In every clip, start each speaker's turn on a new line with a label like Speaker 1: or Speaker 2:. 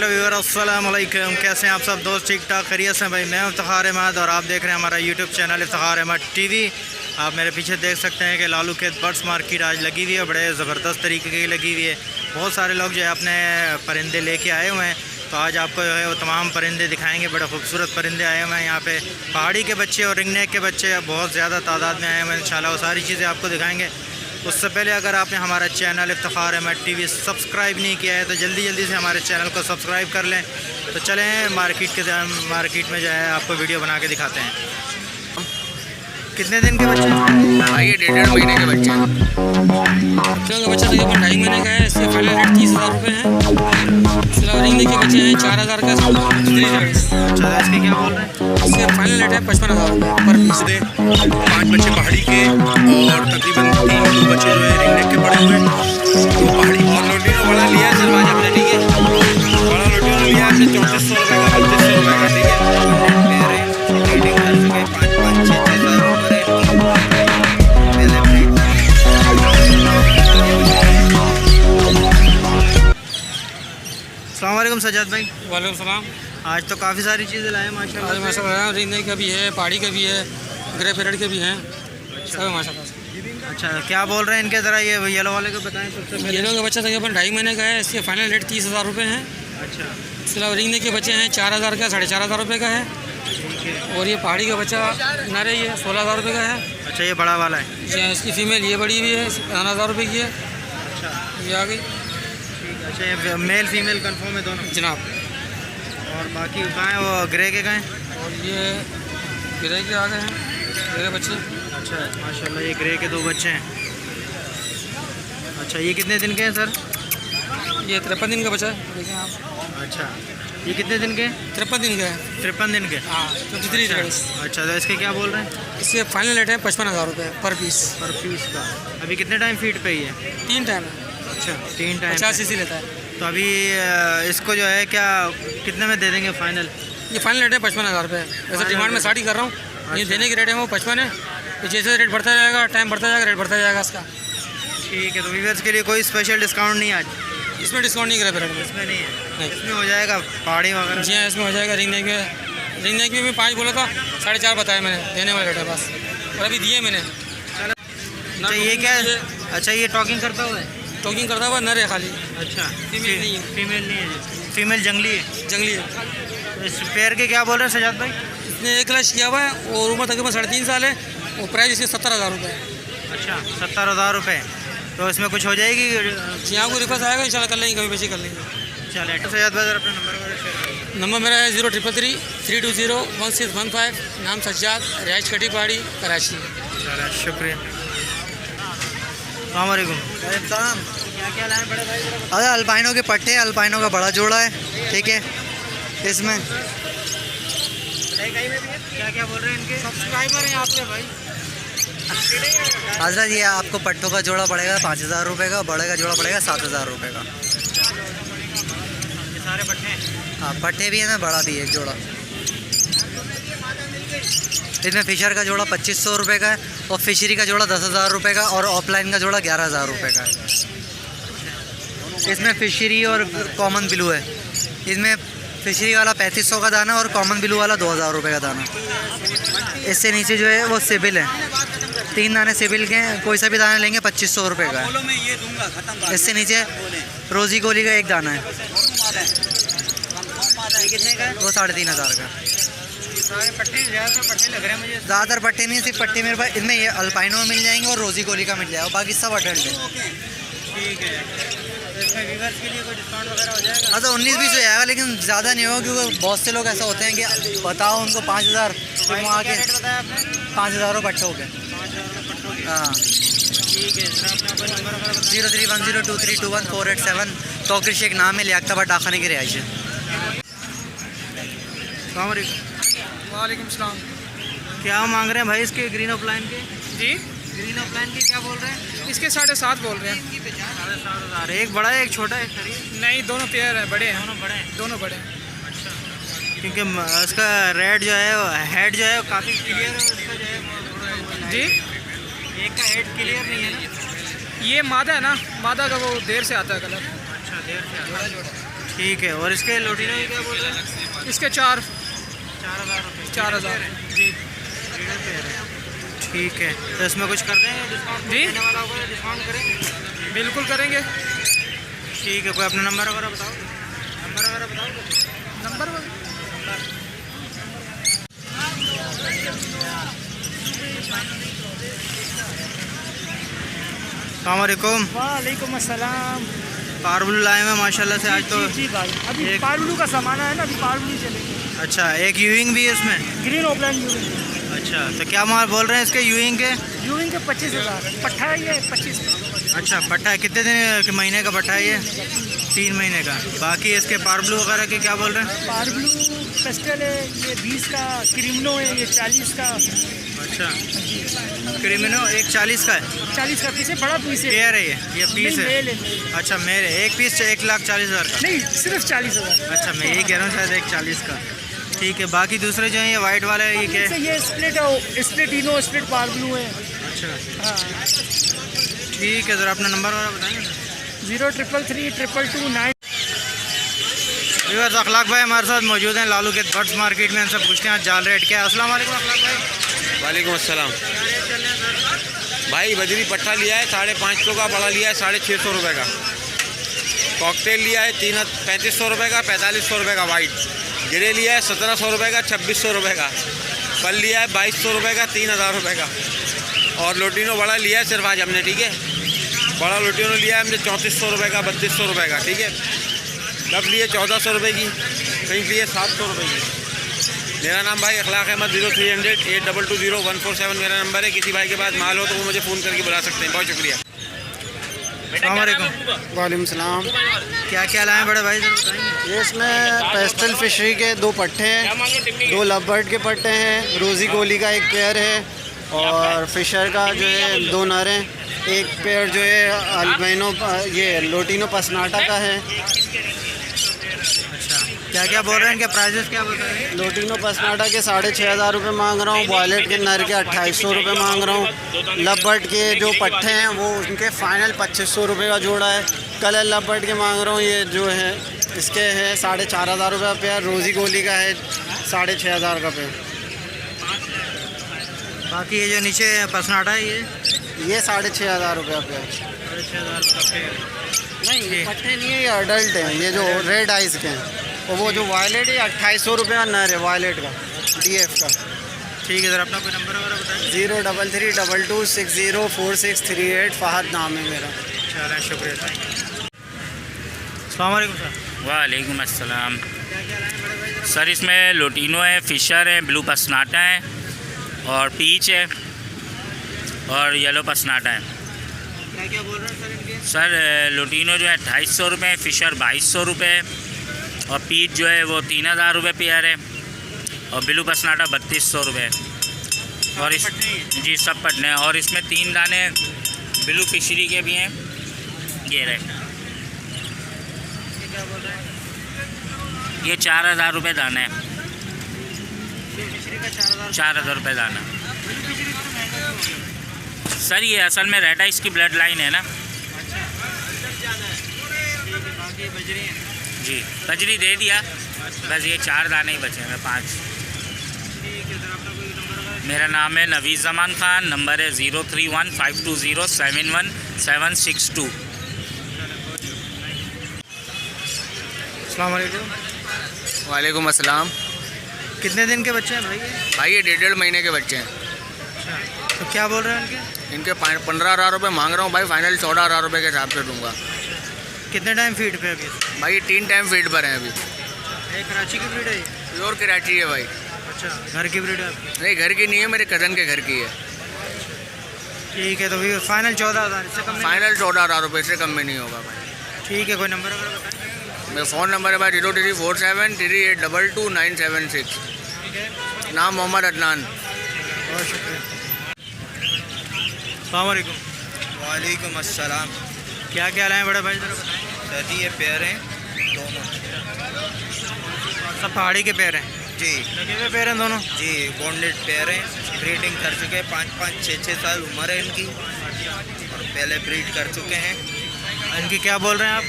Speaker 1: Hello viewer, अस्सलाम वालेकुम। कैसे हैं आप सब दोस्त? ठीक ठाक खैरियत से? भाई मैं इफ्तिखार अहमद और आप देख रहे हैं हमारा YouTube channel Iftikhar Ahmed TV. आप मेरे पीछे देख सकते हैं कि लालू के बर्ड्स मार्केट आज लगी हुई है, बड़े ज़बरदस्त तरीके की लगी हुई है। बहुत सारे लोग जो है अपने परिंदे लेके आए हुए हैं, तो आज आपको जो है वो तमाम परिंदे दिखाएंगे। बड़े खूबसूरत परिंदे आए हुए हैं यहाँ पे। पहाड़ी के बच्चे और रिंगनेक के बच्चे बहुत ज़्यादा तादाद में आए हुए हैं। इंशाल्लाह वो सारी चीज़ें आपको दिखाएंगे। उससे पहले अगर आपने हमारा channel Iftikhar Ahmed TV subscribe नहीं किया है तो जल्दी जल्दी से हमारे चैनल को सब्सक्राइब कर लें। तो चलें मार्केट में जो है आपको वीडियो बना के दिखाते हैं। कितने दिन के बच्चे हैं?
Speaker 2: भाई ये 1.5 महीने के बच्चे हैं। बच्चों का बच्चा तकरीबन 2.5 महीने का है। इससे फाइनल रेट 30,000 रुपये है। इसके अलावा रिंग के बच्चे हैं 4,000 का।
Speaker 1: अच्छा, इसके क्या बोल रहे हैं?
Speaker 2: इसके फाइनल रेट है 55,000 रुपये पर पीस।
Speaker 3: 5 बच्चे पहाड़ी के और तकरीबन 3 बच्चे जो है रिंगनेक के पड़े हुए हैं। तो पहाड़ी और लोटिनो बड़ा लिया है सरवाज अपने लिए। बड़ा लोटिनो लिया है 3400 रुपये का, 3500 रुपये का। ठीक है, मेरे रेटिंग कर चुके 5-5, 6-6 रुपये।
Speaker 1: अस्सलाम वालेकुम सजाद भाई।
Speaker 2: वालेकुम सलाम।
Speaker 1: आज तो काफ़ी सारी चीज़ें लाए माशाल्लाह।
Speaker 2: आज माशाल्लाह रिंग का भी है, पहाड़ी का भी है, ग्रे पैरेट के भी हैं, सब है माशाल्लाह।
Speaker 1: अच्छा, क्या बोल रहे हैं इनके? ज़रा ये येलो वाले को बताएं सबसे पहले।
Speaker 2: येलो का बच्चा तकरीबन 2.5 महीने का है। इसके फाइनल रेट 30,000 रुपये हैं।
Speaker 1: अच्छा,
Speaker 2: इसके अलावा रिंग के बच्चे हैं 4,000 का, 4,500 रुपये का है। और ये पहाड़ी का बच्चा नर है, ये 16,000 रुपये का है।
Speaker 1: अच्छा, ये बड़ा वाला है।
Speaker 2: जी, इसकी फ़ीमेल ये बड़ी हुई है, 15,000 रुपये की है।
Speaker 1: अच्छा,
Speaker 2: ये आ गई।
Speaker 1: ठीक है। अच्छा, ये मेल फीमेल कंफर्म है दोनों
Speaker 2: जनाब।
Speaker 1: और बाकी कहाँ हैं वो ग्रे के? कहाँ हैं?
Speaker 2: और ये ग्रे के आ गए हैं, ग्रे बच्चे।
Speaker 1: अच्छा, माशाल्लाह ये ग्रे के 2 बच्चे हैं। अच्छा, ये कितने दिन के हैं सर?
Speaker 2: ये 53 दिन का बच्चा है, देखें आप।
Speaker 1: अच्छा, ये कितने दिन के?
Speaker 2: 53 दिन का है।
Speaker 1: 53 दिन के।
Speaker 2: हाँ, 53 डेज।
Speaker 1: अच्छा, तो इसके क्या बोल रहे हैं?
Speaker 2: इसके फाइनल रेट है 55,000 रुपये पर पीस।
Speaker 1: पर पीस का। अभी कितने टाइम फीड पे ही है?
Speaker 2: 3 टाइम है।
Speaker 1: अच्छा, 3 टाइम।
Speaker 2: 50 सीसी लेता है।
Speaker 1: तो अभी इसको जो है क्या कितने में दे देंगे फाइनल?
Speaker 2: ये फाइनल रेट है 55,000 रुपये। वैसे डिमांड में 60 ही कर रहा हूँ। ये देने की रेट है वो 55 है। तो जैसे रेट बढ़ता जाएगा, टाइम बढ़ता जाएगा, रेट बढ़ता जाएगा इसका।
Speaker 1: ठीक है। तो व्यूअर्स के लिए कोई स्पेशल डिस्काउंट नहीं आज?
Speaker 2: इसमें डिस्काउंट नहीं करा रेट में।
Speaker 1: इसमें नहीं है?
Speaker 2: नहीं।
Speaker 1: इसमें हो जाएगा पहाड़ी वगैरह?
Speaker 2: जी हाँ, इसमें हो जाएगा। रिंग नेक में भी 5 बोला था, 4.5 बताया मैंने। देने वाला रेट है बस, और अभी दिए मैंने।
Speaker 1: अच्छा, ये क्या है? अच्छा, ये टॉकिंग करता हुआ है?
Speaker 2: टॉकिंग करता हुआ नर है खाली।
Speaker 1: अच्छा,
Speaker 2: फीमेल नहीं है।
Speaker 1: फीमेल नहीं है? फीमेल जंगली है?
Speaker 2: जंगली है।
Speaker 1: तो इस पेयर के क्या बोल रहे हैं सजाद भाई?
Speaker 2: इसने 1 लाख किया हुआ है और उम्र तकरीबन 3.5 साल है। और प्राइस इसके 70,000 रुपये है।
Speaker 1: अच्छा, 70,000 रुपये। तो इसमें कुछ हो जाएगी?
Speaker 2: जी हाँ, कोई रिक्वेस्ट आएगा इंशाल्लाह कर लेंगे, कभी बेची कर लेंगे।
Speaker 1: चलिए, सजाद भाई अपना नंबर वगैरह शेयर करिए।
Speaker 2: नंबर मेरा है 0333 320 1615। नाम सज्जाद, रिहाइश कटी पहाड़ी, कराची।
Speaker 1: चलो, शुक्रिया। अस्सलाम वालेकुम। क्या क्या लाए बड़े भाई?
Speaker 4: अरे अल्पाइनो के पट्टे, अल्पाइनो का बड़ा जोड़ा है। ठीक है, इसमें
Speaker 1: क्या क्या बोल रहे हैं इनके?
Speaker 2: सब्सक्राइबर हैं आपके भाई।
Speaker 4: हजरत ये आपको पट्टों का जोड़ा पड़ेगा 5,000 रुपये का, बड़े का जोड़ा पड़ेगा 7,000 रुपये का।
Speaker 1: ये सारे पट्टे हैं?
Speaker 4: हाँ, पट्टे भी है ना, बड़ा भी है एक जोड़ा। इसमें फिशर का जोड़ा 2,500 रुपये का है, और फिशरी का जोड़ा 10,000 रुपये का, और ऑफलाइन का जोड़ा 11,000 रुपये का है। इसमें फिशरी और कॉमन ब्लू है। इसमें फिशरी वाला 3,500 का दाना और कॉमन ब्लू वाला 2,000 रुपये का दाना। इससे नीचे जो है वो सिबिल है। 3 दाने सिबिल के हैं, कोई सा भी दाना लेंगे 2,500 रुपये का है। इससे नीचे रोज़ी गोली का एक दाना है,
Speaker 1: कितने का है?
Speaker 4: वो 3,500 का।
Speaker 1: सारे पट्टे ज़्यादातर पट्टे लग रहे हैं मुझे।
Speaker 4: ज़्यादातर पट्टे नहीं, सिर्फ पट्टे मेरे पास इनमें ये अल्पाइनो में मिल जाएंगे और रोज़ी गोली का मिल जाएगा, बाकी सब अडल्ट है।
Speaker 1: ठीक है। तो इसमें व्यूअर्स के लिए कोई डिस्काउंट वगैरह हो जाएगा?
Speaker 4: हाँ, तो 19-20 हो जाएगा, लेकिन ज़्यादा नहीं होगा, क्योंकि बहुत से लोग ऐसा होते हैं कि बताओ उनको 5,000, फिर वहाँ
Speaker 1: क्या
Speaker 4: के
Speaker 1: रेट बताया आपने?
Speaker 4: 5,000 पट्टों के।
Speaker 1: 5,000 पट्टों के।
Speaker 4: हाँ,
Speaker 1: ठीक है। सर अपना कोई नंबर वगैरह बताइए।
Speaker 4: 03102321 तोकर शेख नाम है, लियाकताबाद डाखाने की रिहाइश है।
Speaker 1: अस्सलाम वालेकुम।
Speaker 2: वालेकुम सलाम।
Speaker 1: क्या मांग रहे हैं भाई इसके ग्रीन ऑफ लाइन के?
Speaker 2: जी,
Speaker 1: ग्रीन ऑफ लाइन के क्या बोल रहे हैं?
Speaker 2: इसके 7.5 बोल रहे हैं।
Speaker 1: 7,500। एक बड़ा है एक छोटा है? खरीद
Speaker 2: नहीं, दोनों पेयर है, बड़े हैं।
Speaker 1: दोनों बड़े हैं?
Speaker 2: दोनों बड़े हैं।
Speaker 1: अच्छा, क्योंकि उसका रेड जो है, हेड जो है काफ़ी क्लियर है, उसका जो है वो थोड़ा
Speaker 2: जी,
Speaker 1: एक का हेड क्लियर नहीं है ना?
Speaker 2: ये मादा है ना, मादा का वो देर से आता है कलर।
Speaker 1: अच्छा, देर से आता है। ठीक है। और इसके लोटिनो की क्या बोल रहे हैं?
Speaker 2: इसके 4
Speaker 1: 4,000 रुपये।
Speaker 2: 4,000 जी
Speaker 1: ठीक है। तो इसमें कुछ कर देंगे डिस्काउंट?
Speaker 2: जी।
Speaker 1: देने वाला होगा तो डिस्काउंट करेंगे?
Speaker 2: बिल्कुल करेंगे।
Speaker 1: ठीक है। कोई अपना नंबर वगैरह बताओ, नंबर वगैरह बताओ।
Speaker 2: नंबर
Speaker 1: अस्सलामुअलैकुम।
Speaker 2: वालेकुम अस्सलाम।
Speaker 1: पारबुल लाए हैं माशाल्लाह से आज तो।
Speaker 2: जी भाई, अभी
Speaker 1: एक-
Speaker 2: पारबुलू का सामान है ना, अभी पारबुलू चलेंगे।
Speaker 1: अच्छा, एक यूइंग भी है इसमें?
Speaker 2: Green opaline यूविंग।
Speaker 1: अच्छा, तो क्या माल बोल रहे हैं इसके यूइंग के?
Speaker 2: यूविंग के 25,000, पट्ठा है ये 25।
Speaker 1: अच्छा, पट्टा है। कितने दिन के महीने का पट्टा है ये? 3 महीने का। बाकी इसके पारब्लू वगैरह के क्या बोल रहे हैं?
Speaker 2: पारबुलू पेस्टल है ये 20 का, क्रिमिनो है ये 40 का।
Speaker 1: अच्छा, क्रिमिनो एक 40 का है?
Speaker 2: 40 का पीस है, बड़ा पीस है।
Speaker 1: पेयर है ये पीस है?
Speaker 2: मेल है।
Speaker 1: अच्छा, मेरे एक पीस 1,40,000 का?
Speaker 2: नहीं, सिर्फ 40,000।
Speaker 1: अच्छा, मैं यही कह रहा हूँ शायद 1,40 का। ठीक है। बाकी दूसरे जो हैं ये वाइट वाले ये क्या है?
Speaker 2: ये स्प्लिट है, स्प्लिट इनो, स्प्लिट पारबुलू है।
Speaker 1: अच्छा,
Speaker 2: हाँ,
Speaker 1: ठीक है। ज़रा अपना नंबर वगैरह बताएंगे?
Speaker 2: 03332229।
Speaker 1: व्यूअर्स, अखलाक भाई हमारे साथ मौजूद हैं लालू के बर्ड्स मार्केट में। इनसे पूछते हैं जाल रेट क्या है। अस्सलाम वालेकुम अखलाक भाई।
Speaker 3: वालेकुम अस्सलाम।
Speaker 1: क्या रेट चल रहे हैं सर?
Speaker 3: भाई बजरी पट्टा लिया है 550 का, बड़ा लिया है 650 रुपये का। कॉकटेल लिया है 3500 रुपये का, 4500 रुपये का वाइट। गिरे लिया है 1700 रुपये का, 2600 रुपये का। पल लिया है 2200 रुपये का, 3000 रुपये का। और लोटिनो बड़ा लिया है सिर्फ आज हमने, ठीक है। बड़ा लोटिनो लिया है हमने 3400 रुपये का, 3200 रुपये का, ठीक है। कब लिए 1400 रुपये की, कहीं लिए 700 रुपये की। मेरा नाम भाई अखलाक अहमद। 0300 8220 147 मेरा नंबर है। किसी भाई के पास माल हो तो वो मुझे फ़ोन करके बुला सकते हैं। बहुत शुक्रिया।
Speaker 1: अस्सलाम वालेकुम।
Speaker 5: वालेकुम सलाम।
Speaker 1: क्या क्या लाए हैं बड़े भाई, जरा बताएंगे?
Speaker 5: ये इसमें पेस्टल फिशरी के 2 पट्टे हैं, 2 लवबर्ड के पट्टे हैं, रोज़ी गोली का 1 पेयर है और फिशर का जो है 2 नर हैं। 1 पेयर जो है अल्बिनो ये लोटिनो पसनाटा का है।
Speaker 1: अच्छा, क्या क्या बोल रहे हैं? इनके प्राइजेस क्या बता रहे हैं?
Speaker 5: लोटिनो पसनाटा के 6,500 रुपये मांग रहा हूँ। वॉयलेट के नर के 2800 रुपये मांग रहा हूँ। लवबर्ड के जो पट्टे हैं वो उनके फ़ाइनल 2500 रुपये का जोड़ा है। कलर लवबर्ड के मांग रहा हूँ, ये जो है इसके है 4,500 रुपये पेयर। रोज़ी गोली का है 6,500 का पेयर।
Speaker 1: बाकी ये जो नीचे पसनाटा है ये
Speaker 5: 6,500 रुपये पेयर।
Speaker 1: 6,500 का पेड़।
Speaker 5: नहीं, ये पट्टे नहीं है, ये अडल्ट हैं, ये जो रेड आइस के हैं। और वो जो वायलेट है 2800 रुपये का नर है, वायलेट का DF का।
Speaker 1: ठीक है सर, अपना कोई नंबर वगैरह बताएंगे?
Speaker 5: 033222604638 फ़हद नाम है मेरा।
Speaker 1: चलें, शुक्रिया, थैंक यू। अस्सलाम वालेकुम सर।
Speaker 6: वालेकुम अस्सलाम।
Speaker 1: क्या क्या लाए हैं बड़े भाई, जरा?
Speaker 6: सर इसमें लोटिनो है, फिशर है, ब्लू पसनाटा है और पीच है और येलो पसनाटा है।
Speaker 1: क्या क्या बोल रहे हैं सर इनके?
Speaker 6: सर लोटिनो जो है 250 रुपये, फिशर 2200 रुपये और पीच जो है वो 3000 रुपये पेयर है और ब्लू पसनाटा 3200 रुपये। और इस जी सब पटने हैं। और इसमें 3 दाने ब्लू फिशरी के भी हैं, ये रहे।
Speaker 1: ये क्या बोल रहे हैं?
Speaker 6: ये 4000 रुपये दाना है,
Speaker 1: फिशरी का 4,000।
Speaker 6: 4000 रुपये दाना।
Speaker 1: फिशरी तो महंगा क्यों हो गया?
Speaker 6: सर ये असल में रेड आइस की ब्लड लाइन है ना।
Speaker 1: अच्छा, बाकी बजरी हैं।
Speaker 6: जी बजरी दे दिया, बस ये 4 दाने ही बचे हैं, 5।
Speaker 1: ठीक है सर, अपना कोई नंबर वगैरह?
Speaker 6: मेरा नाम है नवीज़ ज़मान ख़ान, नंबर है 031520711762।
Speaker 1: अस्सलाम वालेकुम।
Speaker 7: वालेकुम अस्सलाम।
Speaker 1: कितने दिन के बच्चे हैं भाई ये?
Speaker 7: भाई ये 1.5 महीने के बच्चे हैं।
Speaker 1: अच्छा, तो क्या बोल रहे हैं इनके?
Speaker 7: इनके 15,000 रुपये मांग रहा हूँ भाई, फाइनल 14,000 रुपये के हिसाब से दूंगा।
Speaker 1: कितने टाइम फीड पे अभी?
Speaker 7: भाई ये 3 टाइम फीड पर हैं अभी।
Speaker 1: ये कराची की ब्रीड है ये?
Speaker 7: प्योर कराची है भाई।
Speaker 1: अच्छा, घर की ब्रीड है आपकी?
Speaker 7: नहीं, घर की नहीं है, मेरे कज़न के घर की है।
Speaker 1: ठीक है, तो भी फाइनल 14,000, इससे कम नहीं?
Speaker 7: फाइनल 14,000 रुपये से कम में नहीं होगा भाई।
Speaker 1: ठीक है, कोई नंबर वगैरह बताएं?
Speaker 7: मेरा फ़ोन नंबर है भाई 034738222976। नाम मोहम्मद अदनान।
Speaker 1: बहुत शुक्रिया। अस्सलाम वालेकुम।
Speaker 3: वालेकुम अस्सलाम।
Speaker 1: क्या क्या लाए हैं बड़े भाई, जरा बताएं?
Speaker 3: सर जी ये पेयर हैं दोनों।
Speaker 1: सब पहाड़ी के पेड़ हैं?
Speaker 3: जी
Speaker 1: लगे हुए पेड़ हैं दोनों?
Speaker 3: जी, बॉन्डेड पेयर हैं। ब्रीडिंग कर चुके हैं, 5-5, 6-6 साल उम्र है इनकी और पहले ब्रीड कर चुके हैं।
Speaker 1: इनकी क्या बोल रहे हैं आप?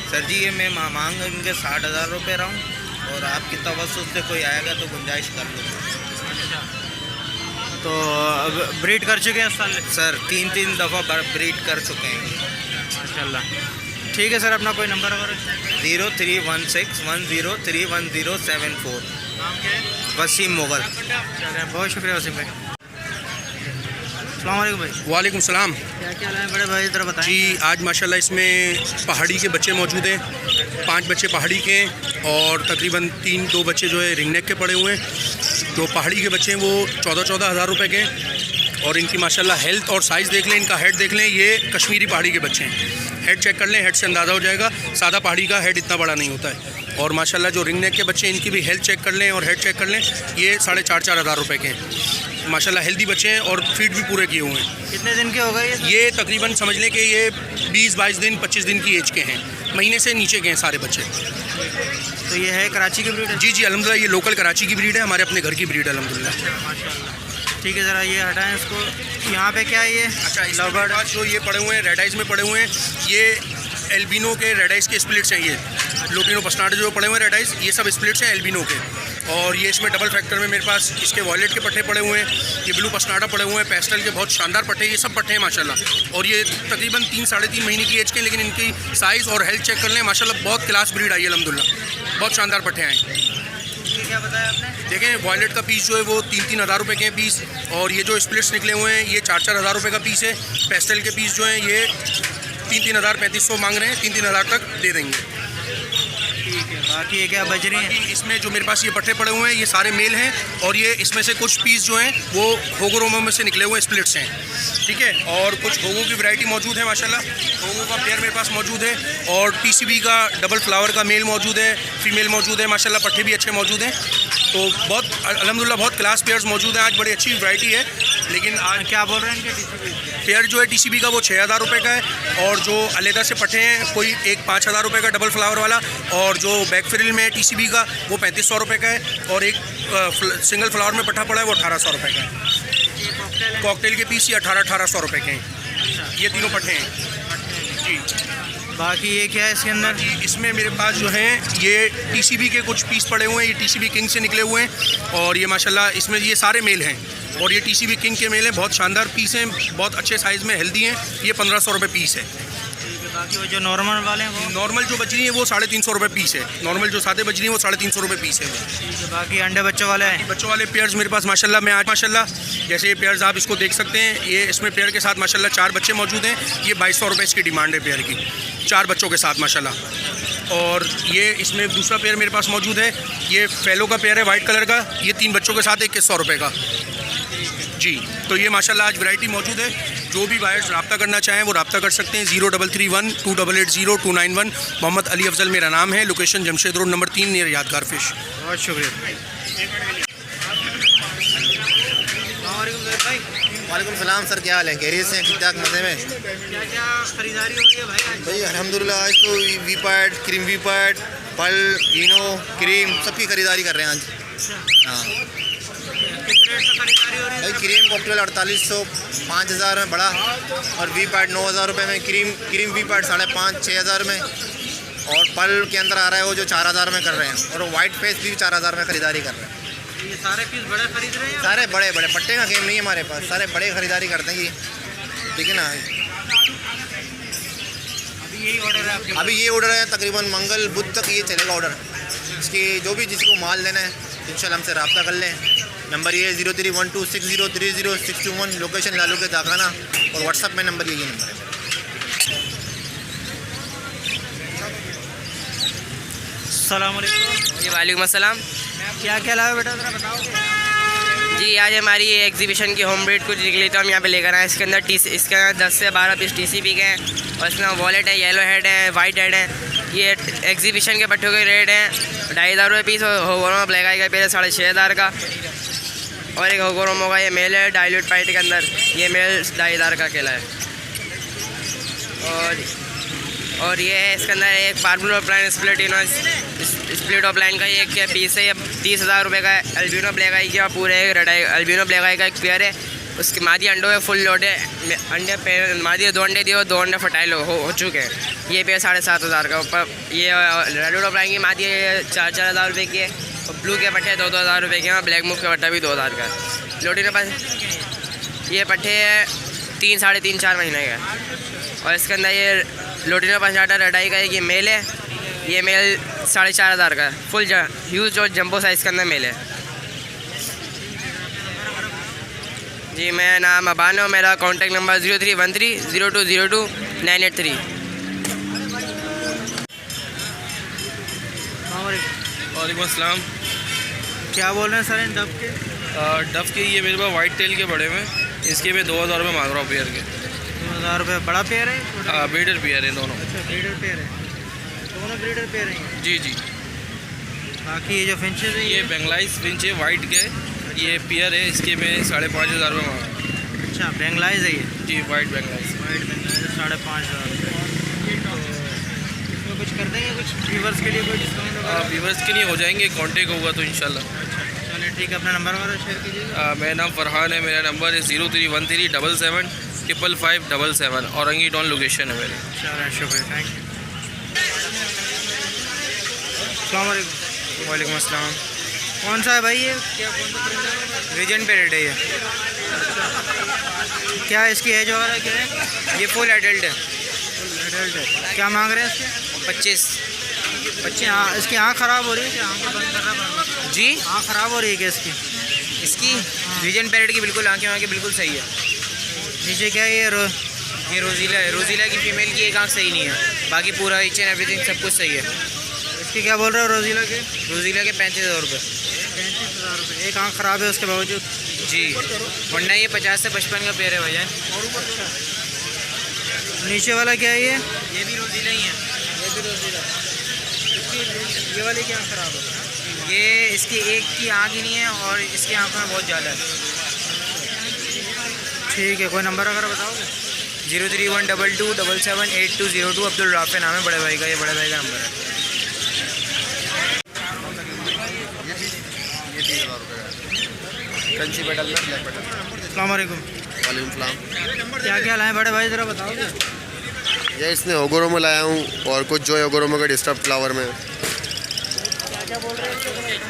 Speaker 3: सर जी ये मैं मांग इनके 60,000 रुपये रहा हूँ, और आपकी तवज्जुह से कोई आएगा तो गुंजाइश कर लूँगा।
Speaker 1: तो ब्रीड कर चुके हैं इस साल?
Speaker 3: सर 3 दफ़ा ब्रीड कर चुके हैं
Speaker 1: माशाल्लाह। ठीक है सर, अपना कोई नंबर वगैरह?
Speaker 3: 031610311074।
Speaker 1: नाम क्या है?
Speaker 3: वसीम मुगल।
Speaker 1: चलिए, बहुत शुक्रिया वसीम भाई। अस्सलाम वालेकुम भाई।
Speaker 7: वालेकुम सलाम।
Speaker 1: क्या क्या लाए बड़े भाई, ज़रा बताएं।
Speaker 7: जी आज माशाल्लाह इसमें पहाड़ी के बच्चे मौजूद हैं, 5 बच्चे पहाड़ी के हैं और तकरीबन 2 बच्चे जो है रिंग नेक के पड़े हुए हैं। जो पहाड़ी के बच्चे हैं वो 14-14 हज़ार रुपये के हैं और इनकी माशाल्लाह हेल्थ और साइज़ देख लें, इनका हेड देख लें। ये कश्मीरी पहाड़ी के बच्चे हैं, हेड चेक कर लें, हेड से अंदाज़ा हो जाएगा। सादा पहाड़ी का हेड इतना बड़ा नहीं होता है। और माशाल्लाह जो रिंग नेक के बच्चे हैं इनकी भी हेल्थ चेक कर लें और हेड चेक कर लें। ये 4,500 हज़ार रुपये के हैं। माशाल्लाह हेल्दी बच्चे हैं और फीड भी पूरे किए हुए हैं।
Speaker 1: कितने दिन के हो गए
Speaker 7: ये तकरीबन समझ लें कि ये 20-22 दिन 25 दिन की एज के हैं, महीने से नीचे के हैं सारे बच्चे।
Speaker 1: तो ये है कराची की ब्रीड है?
Speaker 7: जी अल्हम्दुलिल्लाह ये लोकल कराची की ब्रीड है, हमारे अपने घर की ब्रीड है अल्हम्दुलिल्लाह।
Speaker 1: माशाल्लाह। ठीक है, ज़रा ये हटाएं इसको। यहाँ पे क्या है ये?
Speaker 7: अच्छा लवबर्ड जो ये पड़े हुए हैं रेड आइज में पड़े हुए हैं, ये एल्बिनो के रेड आइज के स्प्लिट्स हैं। ये लुटिनो पस्नाटे जो पड़े हुए हैं रेड आइज, ये सब स्प्लिट्स हैं एल्बिनो के। और ये इसमें डबल फैक्टर में मेरे पास इसके वॉयलेट के पट्टे पड़े हुए हैं, ये ब्लू पस्नाटा पड़े हुए हैं, पेस्टल के बहुत शानदार पट्टे, ये सब पट्टे हैं माशाल्लाह। और ये तकरीबन 3-3.5 महीने की एज के हैं, लेकिन इनकी साइज़ और हेल्थ चेक कर लें माशाल्लाह बहुत क्लास ब्रीड आई है अल्हम्दुलिल्लाह, बहुत शानदार पट्टे आए।
Speaker 1: क्या बताया आपने?
Speaker 7: देखें वॉयलेट का पीस जो है वो 3-3 हज़ार रुपये के हैं पीस, और ये जो स्प्लिट्स निकले हुए हैं ये 4-4 हज़ार रुपये का पीस है। पेस्टल के पीस जो हैं ये 3-3 हज़ार 3500 मांग रहे हैं, 3-3 हज़ार तक दे देंगे।
Speaker 1: ठीक है, बाकी ये क्या बजरी है?
Speaker 7: इसमें जो मेरे पास ये पट्टे पड़े हुए हैं ये सारे मेल हैं, और ये इसमें से कुछ पीस जो हैं वो होगोरोमो में से निकले हुए स्प्लिट्स हैं, ठीक है। और कुछ होगो की वैरायटी मौजूद है माशाल्लाह, होगो का पेयर मेरे पास मौजूद है, और टीसीबी का डबल फ्लावर का मेल मौजूद है, फीमेल मौजूद है माशाल्लाह, पट्टे भी अच्छे मौजूद हैं। तो बहुत अल्हम्दुलिल्लाह बहुत क्लास पेयर्स मौजूद हैं आज, बड़ी अच्छी वैरायटी है। लेकिन आज
Speaker 1: क्या बोल रहे हैं इनके?
Speaker 7: पेयर जो है टीसीबी का वो 6,000 रुपये का है, और जो अलहदा से पट्टे हैं कोई एक 5,000 रुपये का डबल फ्लावर वाला, और जो बैक फ्रिल में है टीसीबी का वो 3500 रुपये का है, और एक सिंगल फ्लावर में पट्टा पड़ा है वो 1,800 रुपये का है। कॉकटेल के पीस ये 1800 रुपये के हैं, ये तीनों पट्टे हैं जी।
Speaker 1: बाकी ये क्या है इसके अंदर?
Speaker 7: इसमें मेरे पास जो हैं ये टीसीबी के कुछ पीस पड़े हुए हैं, ये टीसीबी किंग से निकले हुए हैं, और ये माशाल्लाह इसमें ये सारे मेल हैं, और ये टीसीबी किंग के मेल हैं, बहुत शानदार पीस हैं, बहुत अच्छे साइज़ में हेल्दी हैं। ये 1500 रुपये पीस है।
Speaker 1: बाकी वो जो नॉर्मल वाले हैं वो?
Speaker 7: नॉर्मल जो बजरी है वो 350 रुपये पीस है, नॉर्मल जो सादे बजरी है वो 350 रुपये पीस है।
Speaker 1: ठीक है, बाकी अंडे बच्चों वाले हैं?
Speaker 7: बच्चों वाले पेयर्स मेरे पास माशाल्लाह मैं आज माशाल्लाह जैसे ये पेयर्स आप इसको देख सकते हैं, ये इसमें पेयर के साथ माशाल्लाह 4 बच्चे मौजूद हैं। ये 2200 रुपये इसकी डिमांड है पेयर की, 4 बच्चों के साथ माशाल्लाह। और ये इसमें दूसरा पेयर मेरे पास मौजूद है, ये फेलो का पेयर है वाइट कलर का, ये 3 बच्चों के साथ 2100 रुपये का जी। तो ये माशाल्लाह आज वैरायटी मौजूद है, जो भी बायर्स रब्ता करना चाहें वो रब्ता कर सकते हैं। 0331280291। मोहम्मद अली अफजल मेरा नाम है, location Jamshed road number 3 near यादगार फिश।
Speaker 1: बहुत शुक्रिया भाई।
Speaker 8: वालेकुम सलाम सर, क्या हाल है? खैरियत से? ठीक ठाक, मज़े में?
Speaker 1: क्या क्या खरीदारी हो रही है भाई?
Speaker 8: भाई अल्हम्दुलिल्लाह आज तो वी पैड, क्रीम वी पैड, पल, इनो, क्रीम सबकी खरीदारी कर रहे हैं आज। हाँ
Speaker 1: किस रेट से खरीदारी हो रही है?
Speaker 8: भाई क्रीम कॉकटेल 4800, 5000 में बड़ा, और वी पैड 9000 रुपये में, क्रीम वी पैड 5,500-6,000 में, और पल के अंदर आ रहा है वो जो 4000 में कर रहे हैं, और वाइट फेस भी 4000 में खरीदारी कर रहे हैं।
Speaker 1: ये सारे पीस बड़े खरीद रहे हैं?
Speaker 8: सारे बड़े बड़े पट्टे का गेम नहीं है हमारे पास, सारे बड़े खरीदारी करते हैं। ठीक है ना?
Speaker 1: अभी यही ऑर्डर है आपके?
Speaker 8: अभी ये ऑर्डर है, तकरीबन मंगल बुध तक ये चलेगा ऑर्डर। इसकी जो भी जिसको माल लेना है इंशाल्लाह हमसे रब्ता कर लें। नंबर ये है 031260300621, लोकेशन लालू के दाखाना, और व्हाट्सअप में नंबर यही नंबर है।
Speaker 1: अस्सलाम वालेकुम।
Speaker 9: जी वालेकुम अस्सलाम।
Speaker 1: क्या क्या लाए बेटा, ज़रा बताओ।
Speaker 9: जी आज हमारी ये एग्जीबिशन की होम ब्रीड कुछ निकली तो हम यहाँ पे लेकर आए। इसके अंदर 10 से 12 पीस टीसीबी के हैं, और इसमें वॉलेट है, येलो हेड है, वाइट हेड है। ये एग्जीबिशन के पट्टों के रेट हैं 2,500 रुपये पीस। होगोरोमो ब्लैक आई का पेड़ है 6,500 का, और एक होगोरोमो का ये मेल है डाइल्यूट पाइट के अंदर, ये मेल 2,500 का अकेला है। और ये है इसके अंदर एक पार्बल ऑफलाइन स्प्लिट ऑफलाइन का एक पीस है, ये 30,000 रुपये का है। अल्बिनो ब्लैक आई का पूरे रेड आई, अल्बिनो ब्लैक आई का एक पेयर है, उसके मादी अंडों में फुल लोड है। अंडे पे मादी 2 अंडे दिए और 2 अंडे फर्टाइल हो चुके हैं। ये पे 7,500 का। ऊपर ये रेड ऑफलाइन की मादी 4,000 रुपये की है और ब्लू के पट्टे 2,000 रुपये के हैं और ब्लैक मुख का पट्टा भी 2,000 का है। लोटिनो पास ये पट्टे 3, साढ़े 3, 4 महीने का है। और इसके अंदर ये लोटिनो पंचाटा रेडाई का है, ये मेल है। ये मेल 4,500 का है। फुल ह्यूज और जंबो साइज़ के अंदर मेल है। जी मेरा नाम अबान है। मेरा कॉन्टैक्ट नंबर 03130202
Speaker 3: वालेकुम अस्सलाम।
Speaker 1: क्या बोल रहे हैं सर इन डब के?
Speaker 3: डफ के ये मेरे पास वाइट टेल के बड़े में, इसके मैं 2,000 रुपये मांग रहा हूँ पेयर के।
Speaker 1: 2,000 रुपये। बड़ा पेयर है?
Speaker 3: ब्रीडर पेयर है दोनों।
Speaker 1: अच्छा ब्रीडर पेयर है, दोनों ब्रीडर पेयर हैं।
Speaker 3: जी जी।
Speaker 1: बाकी ये जो फिंचेस है
Speaker 3: ये बेंगलाइज फिंच है वाइट के, ये पेयर है, इसके मैं 5,500 रुपये मांग रहा हूँ।
Speaker 1: अच्छा बेंगलाइज है ये?
Speaker 3: जी वाइट बेंगलाइज।
Speaker 1: वाइट बेंगलाइज 5,500 रुपये। इसमें कुछ कर देंगे, कुछ व्यूवर्स के लिए कोई डिस्काउंट?
Speaker 3: व्यूवर्स के लिए हो जाएंगे, कांटेक्ट होगा तो इंशाल्लाह।
Speaker 1: चलिए ठीक है, अपना नंबर वगैरह शेयर कीजिएगा।
Speaker 3: मेरा नाम फरहान है, मेरा नंबर है 0313775577 औरंगी टाउन लोकेशन है मेरी।
Speaker 1: चलिए शुक्रिया, थैंक यू। अस्सलाम वालेकुम।
Speaker 10: वालेकुम अस्सलाम।
Speaker 1: कौन सा है भाई ये? क्या कौन सा परिंदा है?
Speaker 10: रीजन पेरेड है ये।
Speaker 1: क्या इसकी एज वगैरह क्या है?
Speaker 10: ये फुल एडल्ट है।
Speaker 1: एडल्ट है। क्या मांग रहे हैं इसके?
Speaker 10: 25।
Speaker 1: बच्चे इसकी आँख ख़राब हो रही है क्या? आँखें बंद कर रहा है
Speaker 10: जी।
Speaker 1: आँख ख़राब हो रही है क्या इसकी?
Speaker 10: इसकी रीजन पेरेड की बिल्कुल आँखें बिल्कुल सही है।
Speaker 1: नीचे क्या है ये?
Speaker 10: ये रोजीला है। रोजीला की फीमेल की एक आँख सही नहीं है, बाकी पूरा ईच एंड एवरीथिंग सब कुछ सही है।
Speaker 1: इसकी क्या बोल रहे हो रोजीला के?
Speaker 10: रोजीला के 35,000 रुपये।
Speaker 1: 35,000 रुपये। एक आँख ख़राब है उसके बावजूद?
Speaker 10: जी, वरना ये 50 से 55 का पेयर है भैया।
Speaker 1: नीचे वाला क्या है ये?
Speaker 10: ये भी रोजीला ही है।
Speaker 1: ये भी रोजीला। ये वाली की आँख ख़राब है?
Speaker 10: ये इसकी एक की आँख ही नहीं है और इसकी आँखों में बहुत ज़्यादा है।
Speaker 1: ठीक है, कोई नंबर वगैरह बताओगे?
Speaker 10: 0312277802 अब्दुल राफे नाम है बड़े भाई का, ये बड़े भाई का नंबर है।
Speaker 1: अस्सलाम वालेकुम।
Speaker 5: वालेकुम सलाम।
Speaker 1: क्या क्या लाए बड़े भाई, ज़रा बताओगे?
Speaker 5: ये इसने ओगोरोमो लाया हूँ और कुछ जो है ओगोरोमो के डिस्टर्ब फ्लावर में।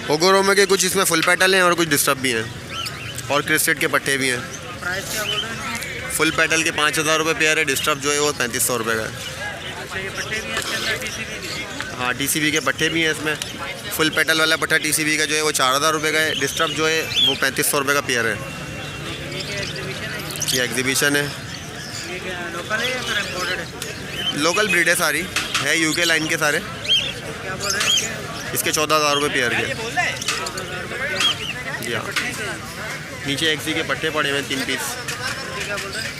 Speaker 5: ओगोरोमो के कुछ इसमें फुल पेटल हैं और कुछ डिस्टर्ब भी हैं और क्रिस्टेड के पट्टे भी हैं।
Speaker 1: प्राइस क्या बोल रहे हैं?
Speaker 5: फुल पेटल के 5,000 रुपये पेयर है, डिस्टर्ब जो है वो 3,500 रुपये का है।
Speaker 1: अच्छा ये पट्टे भी हैं इसके अंदर, TCB भी?
Speaker 5: हाँ TCB के पट्टे भी हैं इसमें। फुल पेटल वाला पट्टा TCB का जो है वो 4,000 रुपये का है, डिस्टर्ब जो है वो 3,500 रुपये का पेयर है। ये एग्जीबिशन है।
Speaker 1: ये क्या लोकल है या फिर इम्पोर्टेड है?
Speaker 5: लोकल ब्रीड है, सारी है UK लाइन के सारे।
Speaker 1: क्या बोल रहे हैं इसके?
Speaker 5: इसके 14,000 रुपये पेयर के। जी हाँ। नीचे XC के पट्टे पड़े हुए हैं 3 पीस।
Speaker 1: क्या बोल रहे हैं?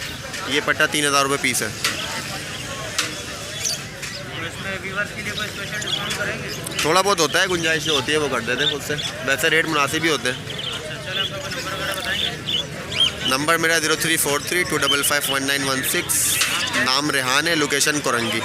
Speaker 5: ये पट्टा 3,000 रुपये पीस है।
Speaker 1: इसमें व्यूअर्स के लिए कोई स्पेशल डिस्काउंट करेंगे?
Speaker 5: थोड़ा बहुत होता है, गुंजाइश जो होती है वो कर देते हैं खुद से, वैसे रेट मुनासिब ही होते हैं।
Speaker 1: चलो आपका कोई नंबर वगैरह बताएंगे?
Speaker 5: नंबर मेरा 034325519116। नाम रेहान है, लोकेशन कोरंगी।